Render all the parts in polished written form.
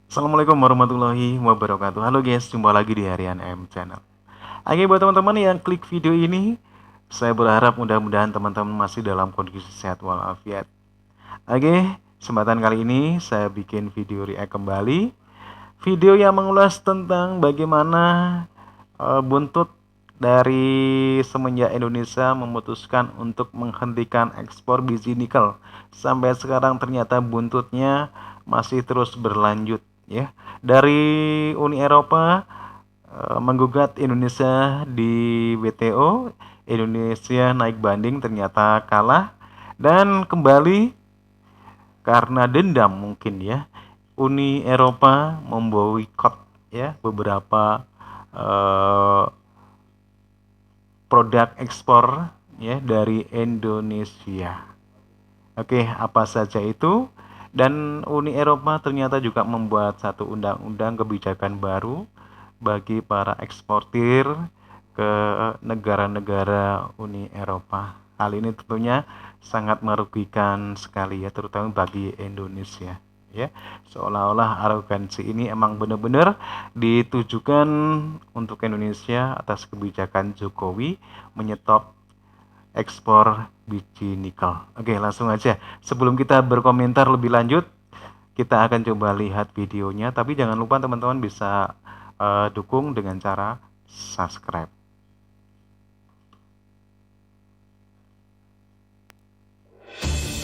Assalamualaikum warahmatullahi wabarakatuh. Halo guys, jumpa lagi di Harian M Channel. Oke, buat teman-teman yang klik video ini, saya berharap mudah-mudahan teman-teman masih dalam kondisi sehat walafiat. Oke, kesempatan kali ini saya bikin video react kembali. Video yang mengulas tentang bagaimana buntut dari semenjak Indonesia memutuskan untuk menghentikan ekspor biji nikel. Sampai sekarang ternyata buntutnya masih terus berlanjut ya. Dari Uni Eropa menggugat Indonesia di WTO, Indonesia naik banding ternyata kalah dan kembali karena dendam mungkin ya. Uni Eropa memboikot ya beberapa produk ekspor ya dari Indonesia. Oke, apa saja itu? Dan Uni Eropa ternyata juga membuat satu undang-undang kebijakan baru bagi para eksportir ke negara-negara Uni Eropa. Hal ini tentunya sangat merugikan sekali ya, terutama bagi Indonesia. Ya, seolah-olah arogansi ini emang benar-benar ditujukan untuk Indonesia atas kebijakan Jokowi menyetop ekspor biji nikel. Oke, langsung aja. Sebelum kita berkomentar lebih lanjut, kita akan coba lihat videonya. Tapi jangan lupa teman-teman bisa dukung dengan cara subscribe.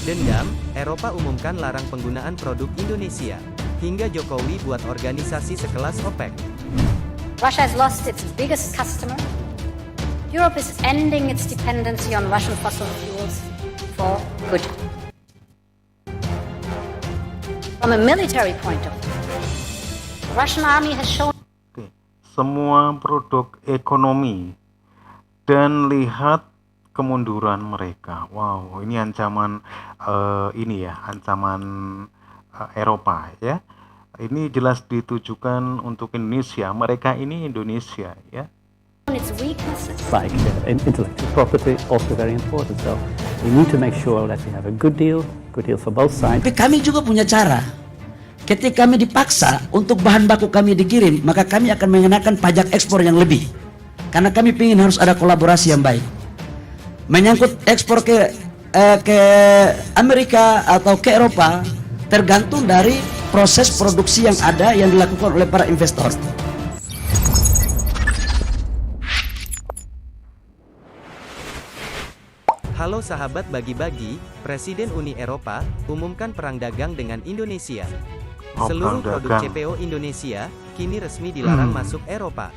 Dendam, Eropa umumkan larang penggunaan produk Indonesia. Hingga Jokowi buat organisasi sekelas OPEC. Russia has lost its biggest customer. Europe is ending its dependency on Russian fossil fuels for good. From a military point of view, the Russian army has shown Oke, semua produk ekonomi dan lihat kemunduran mereka. Wow, ini ancaman ancaman Eropa ya. Ini jelas ditujukan untuk Indonesia. Mereka ini Indonesia ya. its weaknesses. Like intellectual property, also very important. So we need to make sure that we have a good deal for both sides. Tapi kami juga punya cara. Ketika kami dipaksa untuk bahan baku kami dikirim, maka kami akan mengenakan pajak ekspor yang lebih. Karena kami ingin harus ada kolaborasi yang baik. Menyangkut ekspor ke Amerika atau ke Eropa tergantung dari proses produksi yang ada yang dilakukan oleh para investor. Halo sahabat bagi-bagi, Presiden Uni Eropa umumkan perang dagang dengan Indonesia. Seluruh produk CPO Indonesia kini resmi dilarang masuk Eropa.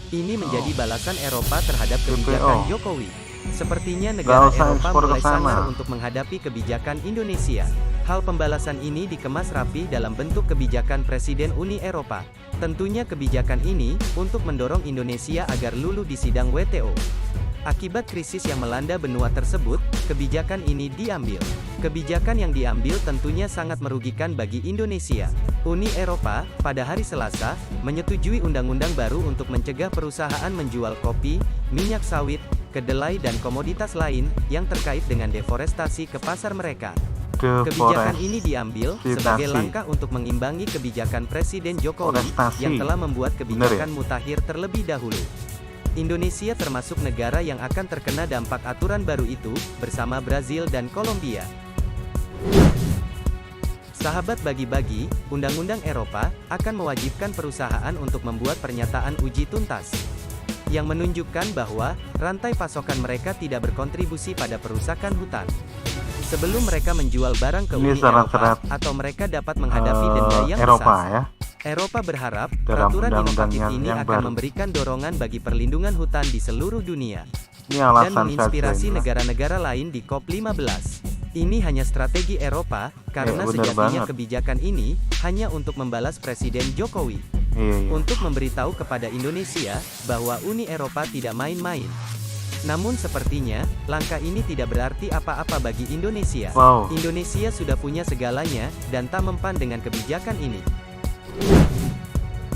Ini menjadi balasan Eropa terhadap kebijakan Jokowi. Sepertinya negara Eropa mulai sangar untuk menghadapi kebijakan Indonesia. Hal pembalasan ini dikemas rapi dalam bentuk kebijakan Presiden Uni Eropa. Tentunya kebijakan ini untuk mendorong Indonesia agar luluh di sidang WTO. Akibat krisis yang melanda benua tersebut, kebijakan ini diambil. Kebijakan yang diambil tentunya sangat merugikan bagi Indonesia. Uni Eropa, pada hari Selasa, menyetujui undang-undang baru untuk mencegah perusahaan menjual kopi, minyak sawit, kedelai dan komoditas lain, yang terkait dengan deforestasi ke pasar mereka. Kebijakan ini diambil sebagai langkah untuk mengimbangi kebijakan Presiden Jokowi, yang telah membuat kebijakan mutakhir terlebih dahulu. Indonesia termasuk negara yang akan terkena dampak aturan baru itu, bersama Brazil dan Kolombia. Sahabat bagi-bagi, Undang-Undang Eropa akan mewajibkan perusahaan untuk membuat pernyataan uji tuntas yang menunjukkan bahwa rantai pasokan mereka tidak berkontribusi pada perusakan hutan. Sebelum mereka menjual barang ke Uni Eropa, atau mereka dapat menghadapi denda yang besar. Ya. Eropa berharap peraturan inovatif ini akan memberikan dorongan bagi perlindungan hutan di seluruh dunia dan menginspirasi negara-negara lain di COP15. Ini hanya strategi Eropa, karena sejatinya kebijakan ini hanya untuk membalas Presiden Jokowi. Untuk memberitahu kepada Indonesia bahwa Uni Eropa tidak main-main. Namun sepertinya, langkah ini tidak berarti apa-apa bagi Indonesia. Indonesia sudah punya segalanya, dan tak mempan dengan kebijakan ini.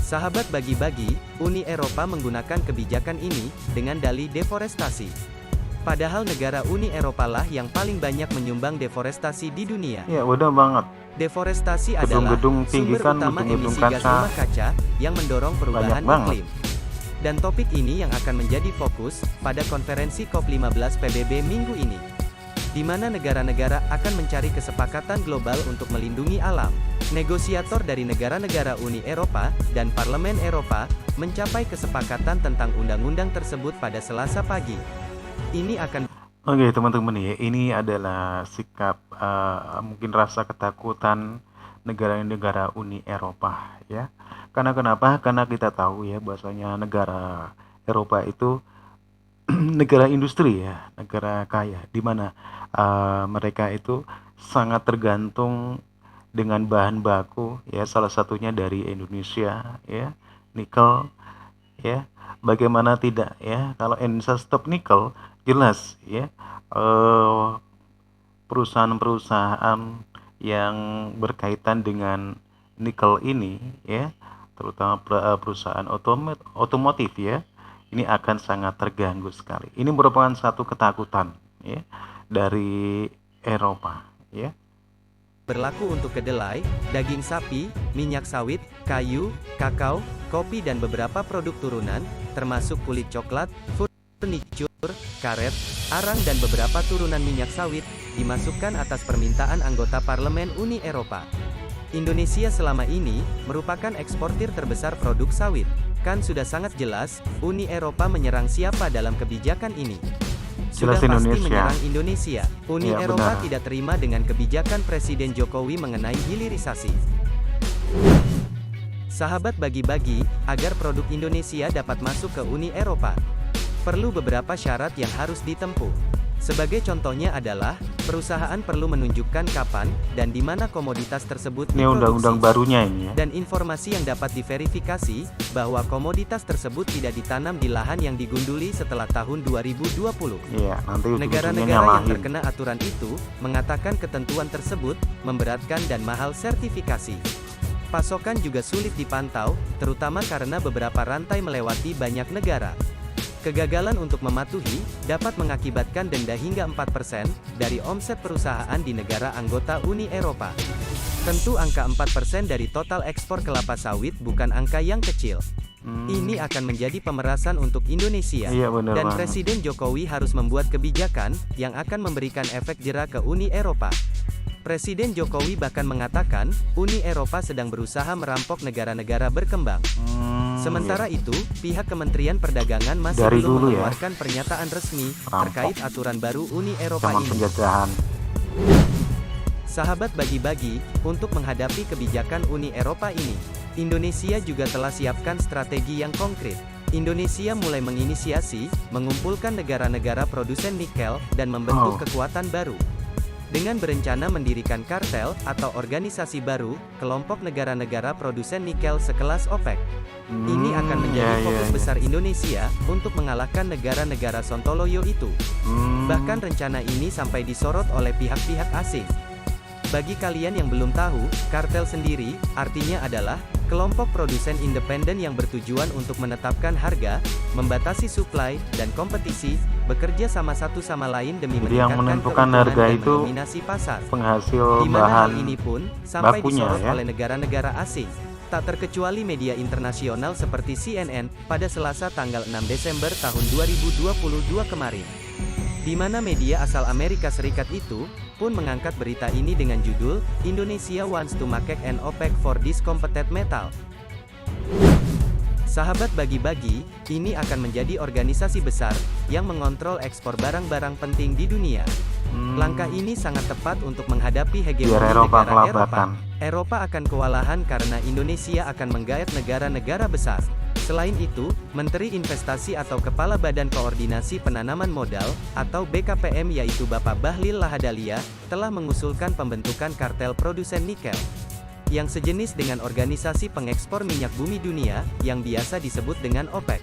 Sahabat bagi-bagi, Uni Eropa menggunakan kebijakan ini dengan dalih deforestasi. Padahal negara Uni Eropa lah yang paling banyak menyumbang deforestasi di dunia. Ya, udah banget. Deforestasi adalah Gedung-gedung tinggi sumber kan, utama gedung-gedung emisi gas kaca. rumah kaca yang mendorong perubahan banget. iklim. Dan topik ini yang akan menjadi fokus pada konferensi COP15 PBB minggu ini, di mana negara-negara akan mencari kesepakatan global untuk melindungi alam. Negosiator dari negara-negara Uni Eropa dan Parlemen Eropa mencapai kesepakatan tentang undang-undang tersebut pada Selasa pagi. Ini akan Oke teman-teman ya, ini adalah sikap mungkin rasa ketakutan negara-negara Uni Eropa ya. Karena kenapa? Karena kita tahu ya bahwasanya negara Eropa itu negara industri ya, negara kaya, di mana mereka itu sangat tergantung dengan bahan baku ya, salah satunya dari Indonesia ya, nikel ya. Bagaimana tidak ya, kalau Indonesia stop nikel, jelas ya perusahaan-perusahaan yang berkaitan dengan nikel ini ya, terutama perusahaan otomotif ya, ini akan sangat terganggu sekali. Ini merupakan satu ketakutan ya dari Eropa ya. berlaku untuk kedelai, daging sapi, minyak sawit, kayu, kakao, kopi dan beberapa produk turunan, termasuk kulit coklat, furniture, karet, arang dan beberapa turunan minyak sawit, dimasukkan atas permintaan anggota Parlemen Uni Eropa. Indonesia selama ini merupakan eksportir terbesar produk sawit. Kan sudah sangat jelas, Uni Eropa menyerang siapa dalam kebijakan ini. Sudah Jelas pasti Indonesia. menyerang Indonesia. Uni Ya, Eropa benar. tidak terima dengan kebijakan Presiden Jokowi mengenai hilirisasi. Sahabat bagi-bagi, agar produk Indonesia dapat masuk ke Uni Eropa, perlu beberapa syarat yang harus ditempuh. Sebagai contohnya adalah, perusahaan perlu menunjukkan kapan dan di mana komoditas tersebut Ini undang-undang diproduksi. barunya ini ya. Dan informasi yang dapat diverifikasi, bahwa komoditas tersebut tidak ditanam di lahan yang digunduli setelah tahun 2020. Iya, nanti ujung-ujungnya Negara-negara yang nyalahin. terkena aturan itu, mengatakan ketentuan tersebut, memberatkan dan mahal sertifikasi. Pasokan juga sulit dipantau, terutama karena beberapa rantai melewati banyak negara. Kegagalan untuk mematuhi, dapat mengakibatkan denda hingga 4% dari omset perusahaan di negara anggota Uni Eropa. Tentu angka 4% dari total ekspor kelapa sawit bukan angka yang kecil. Ini akan menjadi pemerasan untuk Indonesia. Iya, benar Dan banget. Presiden Jokowi harus membuat kebijakan yang akan memberikan efek jera ke Uni Eropa. Presiden Jokowi bahkan mengatakan, Uni Eropa sedang berusaha merampok negara-negara berkembang. Sementara itu, pihak Kementerian Perdagangan masih Dari belum dulu ya. mengeluarkan pernyataan resmi Rampok. terkait aturan baru Uni Eropa Zaman ini. penjajahan. Sahabat bagi-bagi, untuk menghadapi kebijakan Uni Eropa ini, Indonesia juga telah siapkan strategi yang konkret. Indonesia mulai menginisiasi, mengumpulkan negara-negara produsen nikel, dan membentuk kekuatan baru. Dengan berencana mendirikan kartel, atau organisasi baru, kelompok negara-negara produsen nikel sekelas OPEC. Ini akan menjadi fokus besar Indonesia, untuk mengalahkan negara-negara Sontoloyo itu. Bahkan rencana ini sampai disorot oleh pihak-pihak asing. Bagi kalian yang belum tahu, kartel sendiri, artinya adalah, kelompok produsen independen yang bertujuan untuk menetapkan harga, membatasi supply, dan kompetisi, bekerja sama satu sama lain demi Jadi yang meningkatkan menentukan keuntungan harga dan itu mendominasi pasar. Penghasil Di mana bahan hal ini pun, sampai bakunya, disorot ya. oleh negara-negara asing. Tak terkecuali media internasional seperti CNN, pada Selasa tanggal 6 Desember tahun 2022 kemarin. Di mana media asal Amerika Serikat itu, pun mengangkat berita ini dengan judul, Indonesia wants to market an OPEC for this competitive metal. Sahabat bagi-bagi, ini akan menjadi organisasi besar, yang mengontrol ekspor barang-barang penting di dunia. Langkah ini sangat tepat untuk menghadapi hegemoni Biar Eropa negara Eropa. kelabatan. Eropa akan kewalahan karena Indonesia akan menggait negara-negara besar. Selain itu, Menteri Investasi atau Kepala Badan Koordinasi Penanaman Modal, atau BKPM yaitu Bapak Bahlil Lahadalia, telah mengusulkan pembentukan kartel produsen nikel, yang sejenis dengan organisasi pengekspor minyak bumi dunia, yang biasa disebut dengan OPEC.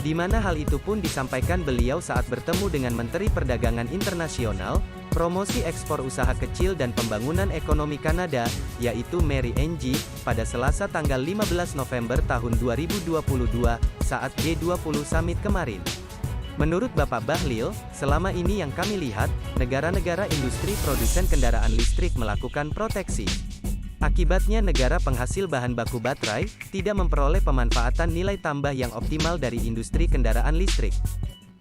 Di mana hal itu pun disampaikan beliau saat bertemu dengan Menteri Perdagangan Internasional, Promosi Ekspor Usaha Kecil dan Pembangunan Ekonomi Kanada, yaitu Mary Ng, pada Selasa tanggal 15 November tahun 2022, saat G20 Summit kemarin. Menurut Bapak Bahlil, selama ini yang kami lihat, negara-negara industri produsen kendaraan listrik melakukan proteksi. Akibatnya negara penghasil bahan baku baterai, tidak memperoleh pemanfaatan nilai tambah yang optimal dari industri kendaraan listrik.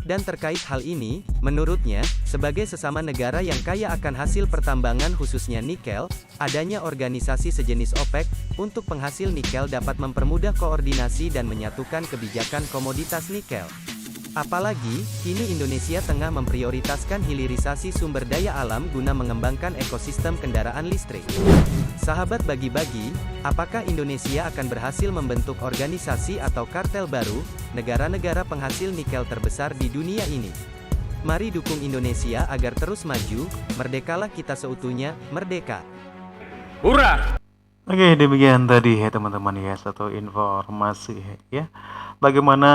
Dan terkait hal ini, menurutnya, sebagai sesama negara yang kaya akan hasil pertambangan khususnya nikel, adanya organisasi sejenis OPEC, untuk penghasil nikel dapat mempermudah koordinasi dan menyatukan kebijakan komoditas nikel. Apalagi, kini Indonesia tengah memprioritaskan hilirisasi sumber daya alam guna mengembangkan ekosistem kendaraan listrik. Sahabat bagi-bagi, apakah Indonesia akan berhasil membentuk organisasi atau kartel baru, negara-negara penghasil nikel terbesar di dunia ini? Mari dukung Indonesia agar terus maju, merdekalah kita seutuhnya, merdeka! Hurrah! Oke, demikian tadi ya teman-teman ya, satu informasi ya. Bagaimana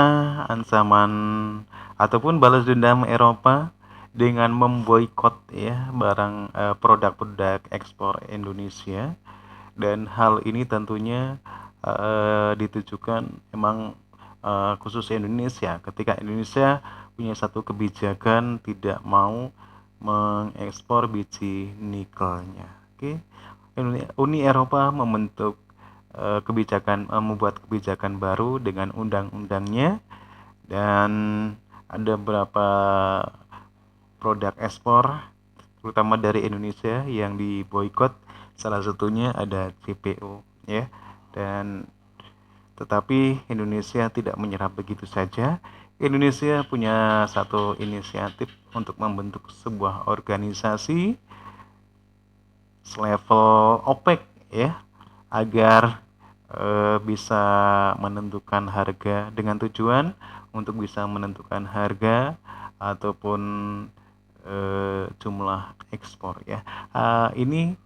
ancaman ataupun balas dendam Eropa dengan memboikot ya barang produk-produk ekspor Indonesia, dan hal ini tentunya ditujukan emang khusus Indonesia, ketika Indonesia punya satu kebijakan tidak mau mengekspor biji nikelnya. Oke. Uni Eropa membentuk membuat kebijakan baru dengan undang-undangnya, dan ada beberapa produk ekspor terutama dari Indonesia yang diboikot, salah satunya ada CPO ya. Dan tetapi Indonesia tidak menyerah begitu saja. Indonesia punya satu inisiatif untuk membentuk sebuah organisasi selevel OPEC ya, agar bisa menentukan harga, dengan tujuan untuk bisa menentukan harga ataupun jumlah ekspor ya. Ini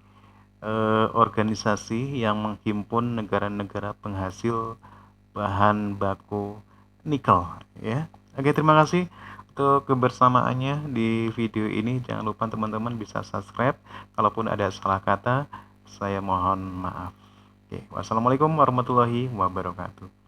organisasi yang menghimpun negara-negara penghasil bahan baku nikel ya. Oke, terima kasih untuk kebersamaannya di video ini. Jangan lupa teman-teman bisa subscribe. Kalaupun ada salah kata, saya mohon maaf. Oke, wassalamualaikum warahmatullahi wabarakatuh.